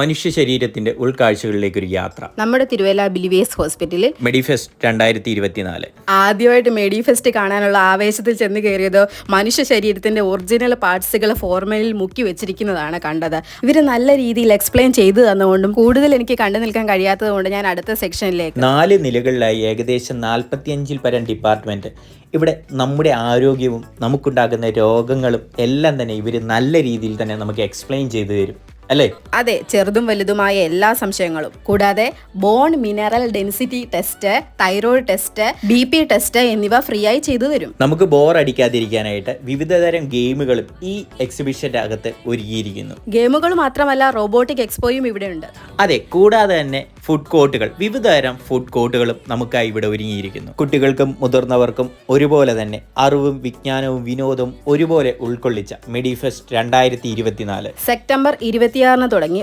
മനുഷ്യ ശരീരത്തിന്റെ ഉൾക്കാഴ്ചകളിലേക്ക് ഒരു യാത്ര. നമ്മുടെ തിരുവല്ല ബിലിവേഴ്സ് ഹോസ്പിറ്റലിൽ മെഡിഫെസ്റ്റ് 2024. ആദ്യമായിട്ട് മെഡിഫെസ്റ്റ് കാണാനുള്ള ആവേശത്തിൽ ചെന്ന് കയറിയത് മനുഷ്യ ശരീരത്തിന്റെ ഒറിജിനൽ പാർട്സുകൾ ഫോർമലിൽ മുക്കി വെച്ചിരിക്കുന്നതാണ് കണ്ടത്. ഇവര് നല്ല രീതിയിൽ എക്സ്പ്ലെയിൻ ചെയ്തു തന്നുകൊണ്ടും കൂടുതൽ എനിക്ക് കണ്ടു നിൽക്കാൻ കഴിയാത്തത് കൊണ്ട് ഞാൻ അടുത്ത സെക്ഷനിലേക്ക് 4 നിലകളിലായി ഏകദേശം 45-ൽ പരം ഡിപ്പാർട്ട്മെന്റ്. ഇവിടെ നമ്മുടെ ആരോഗ്യവും നമുക്കുണ്ടാകുന്ന രോഗങ്ങളും എല്ലാം തന്നെ ഇവർ നല്ല രീതിയിൽ തന്നെ നമുക്ക് എക്സ്പ്ലെയിൻ ചെയ്തു തരും അല്ലേ? അതെ, ചെറുതും വലുതുമായ എല്ലാ സംശയങ്ങളും. കൂടാതെ bone mineral density test, thyroid test, BP test എന്നിവ ഫ്രീ ആയി ചെയ്തു തരും. നമുക്ക് ബോർ അടിക്കാതിരിക്കാനായിട്ട് വിവിധതരം ഗെയിമുകളും ഈ എക്സിബിഷന്റെ അകത്ത് ഒരുക്കിയിരിക്കുന്നു. ഗെയിമുകൾ മാത്രമല്ല, റോബോട്ടിക് എക്സ്പോയും ഇവിടെ ഉണ്ട്. അതെ, കൂടാതെ തന്നെ ഫുഡ് കോർട്ടുകൾ, വിവിധതരം ഫുഡ് കോർട്ടുകളും നമുക്കായി ഇവിടെ ഒരുങ്ങിയിരിക്കുന്നു. കുട്ടികൾക്കും മുതിർന്നവർക്കും ഒരുപോലെ തന്നെ അറിവും വിജ്ഞാനവും വിനോദവും ഒരുപോലെ ഉൾക്കൊള്ളിച്ച മെഡിഫെസ്റ്റ് 2024 സെപ്റ്റംബർ 26 തുടങ്ങി